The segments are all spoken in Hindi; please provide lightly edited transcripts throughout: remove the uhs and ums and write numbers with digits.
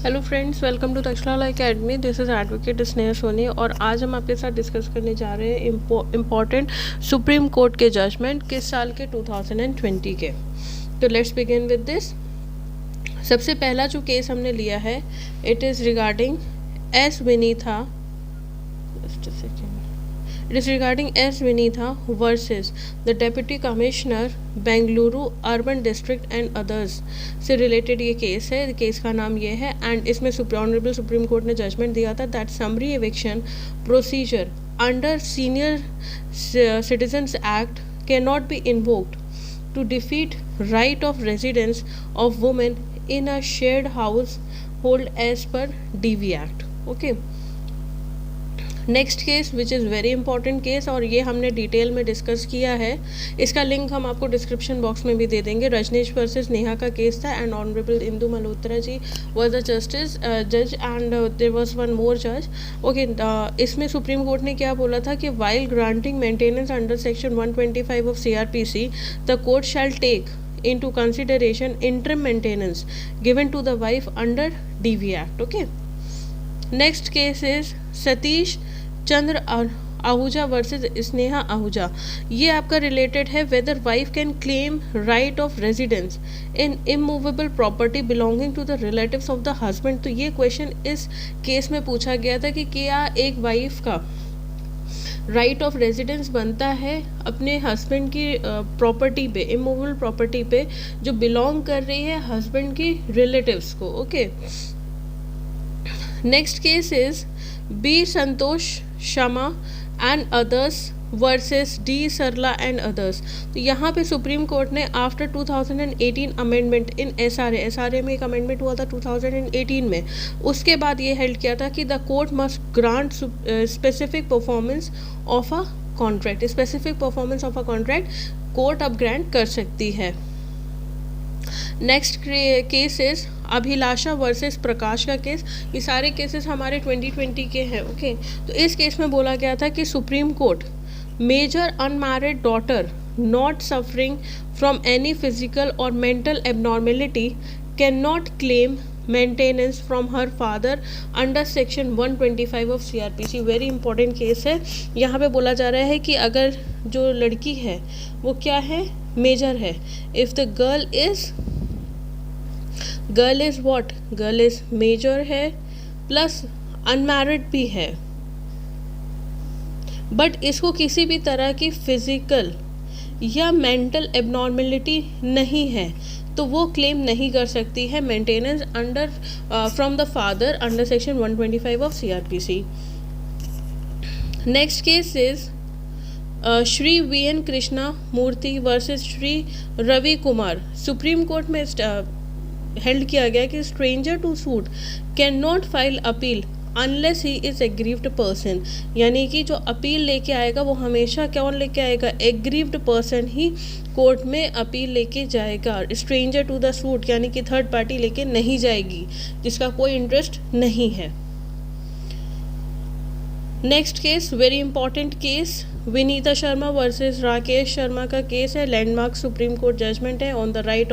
Hello friends, welcome to Takshashila academy. This is advocate Sneha Soni और आज हम आपके साथ डिस्कस करने जा रहे हैं इम्पॉर्टेंट सुप्रीम कोर्ट के जजमेंट किस साल के 2020 के। तो लेट्स बिगिन विद दिस। सबसे पहला जो केस हमने लिया है, it is regarding S Vinitha, just a second, It is regarding S. Vinitha versus the Deputy Commissioner, Bengaluru urban district and others से रिलेटेड ये केस है। केस का नाम ये है एंड इसमें ऑनरेबल सुप्रीम कोर्ट ने जजमेंट दिया था that summary eviction procedure under senior citizens act can not be invoked to defeat right of residence of women in a shared household as per DV act. Okay, next case which is very important case और ये हमने डिटेल में डिस्कस किया है। इसका लिंक हम आपको डिस्क्रिप्शन बॉक्स में भी दे देंगे। रजनीश वर्सेस नेहा का केस था and honourable Indu Malhotra ji was the जज and there was one more जज। ओके, इसमें सुप्रीम कोर्ट ने क्या बोला था कि while granting maintenance under section 125 of CRPC the court shall take into consideration interim maintenance given to the wife under DV Act. Okay. Next case is Satish Chandra Ahuja versus Sneha Ahuja. ये आपका रिलेटेड है whether wife can claim right of residence in immovable property belonging to the relatives of the husband. तो ये क्वेश्चन इस केस में पूछा गया था कि क्या एक वाइफ का राइट ऑफ रेजिडेंस बनता है अपने हस्बैंड की प्रॉपर्टी पे, इमूवेबल प्रॉपर्टी पे जो बिलोंग कर रही है हस्बैंड की रिलेटिव्स को। Okay, next case is B Santosh Sharma and others versus D Sarla and others. तो यहाँ पे सुप्रीम कोर्ट ने आफ्टर 2018 अमेंडमेंट इन SRA में एक अमेंडमेंट हुआ था 2018 में, उसके बाद ये हेल्ड किया था कि the court must grant specific performance of a contract. Specific performance of a contract court अब ग्रांट कर सकती है। Next case is Abhilasha versus Prakash का केस। ये सारे केसेस हमारे 2020 के हैं। ओके, तो इस केस में बोला गया था कि supreme court major unmarried daughter not suffering from any physical और mental abnormality can not claim maintenance from her father under section 125 of CRPC। Very important case है। यहाँ पे बोला जा रहा है कि अगर जो लड़की है वो क्या है, मेजर है, if the girl is what, girl is major है प्लस अनमैरिड भी है, बट इसको किसी भी तरह की फिजिकल या मेंटल एबनॉर्मेलिटी नहीं है, तो वो क्लेम नहीं कर सकती है maintenance under from the father under section 125 of CRPC। Next case is Shri VN Krishna Murthy versus Shri Ravi Kumar. Supreme court में हेल्ड किया गया कि stranger to suit can not file appeal unless he is aggrieved person. यानी कि जो अपील लेके आएगा वो हमेशा कौन लेके आएगा, एग्रीव्ड पर्सन ही कोर्ट में अपील लेके जाएगा। स्ट्रेंजर टू द सूट यानी कि थर्ड पार्टी लेके नहीं जाएगी जिसका कोई इंटरेस्ट नहीं है। Next case, very important case, Vinita Sharma versus Rakesh Sharma का केस है। लैंडमार्क सुप्रीम कोर्ट जजमेंट है on the right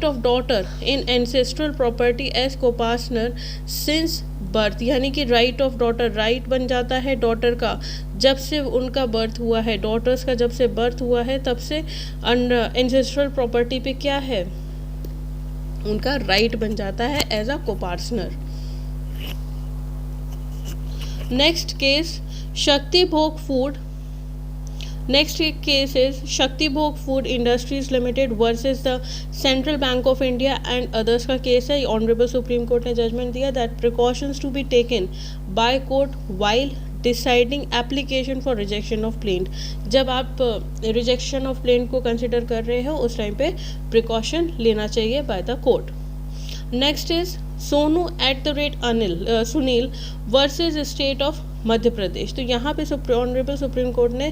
of daughter in ancestral property as copartner since birth. यानी कि राइट ऑफ डॉटर, राइट बन जाता है डॉटर का जब से उनका बर्थ हुआ है, डॉटर्स का जब से बर्थ हुआ है तब से एंसेस्ट्रल प्रॉपर्टी पे क्या है, उनका राइट बन जाता है as a copartner. Next case, Shakti Bhog food. Next case is Shakti Bhog food industries limited versus the central bank of India and others का केस है। ऑनरेबल सुप्रीम कोर्ट ने जजमेंट दिया that precautions to be taken by court while deciding application for rejection of plaint. जब आप रिजेक्शन ऑफ प्लेंट को कंसिडर कर रहे हो उस टाइम पे प्रिकॉशन लेना चाहिए by the court. Next is Sonu Sunil versus state of Madhya Pradesh. तो यहाँ पे ऑनरेबल सुप्रीम कोर्ट ने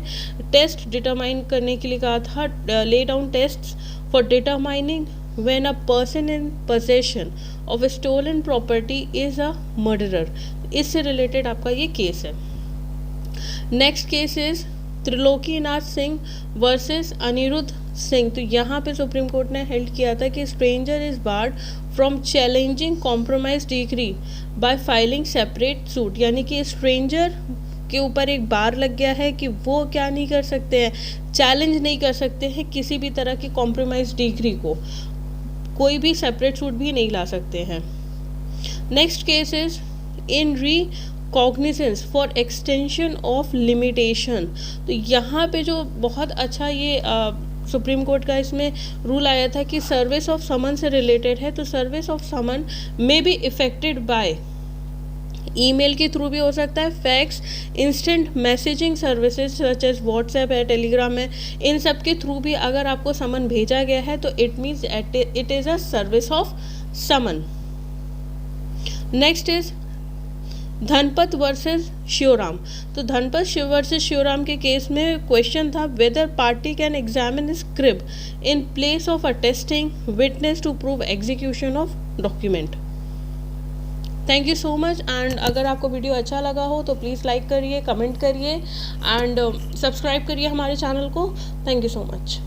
टेस्ट डिटरमाइन करने के लिए कहा था, lay down tests for determining when a person in possession of stolen property is a murderer. इससे रिलेटेड आपका ये केस है। Next case is Trilokinath Singh versus Aniruddh Singh. तो यहाँ पे सुप्रीम कोर्ट ने हेल्ड किया था कि stranger is barred from challenging compromise degree by filing separate suit, यानी कि स्ट्रेंजर के ऊपर एक बार लग गया है कि वो क्या नहीं कर सकते हैं, चैलेंज नहीं कर सकते हैं किसी भी तरह की कॉम्प्रोमाइज डिग्री को, कोई भी सेपरेट सूट भी नहीं ला सकते हैं। Next case is in cognizance for extension of limitation. तो यहाँ पे जो बहुत अच्छा ये सुप्रीम कोर्ट का इसमें रूल आया था कि सर्विस ऑफ समन से रिलेटेड है, तो service of summon may be effected by email के थ्रू भी हो सकता है, fax, instant messaging services such as WhatsApp है, टेलीग्राम है, इन सब के थ्रू भी अगर आपको समन भेजा गया है तो it means it is a service of summon. Next is Dhanpat versus Shivram. तो धनपत वर्सेस शिवराम के केस में क्वेश्चन था whether party can examine script in place of attesting witness to prove execution of document. Thank you so much. And अगर आपको वीडियो अच्छा लगा हो तो प्लीज़ लाइक करिए, कमेंट करिए एंड सब्सक्राइब करिए हमारे चैनल को। Thank you so much.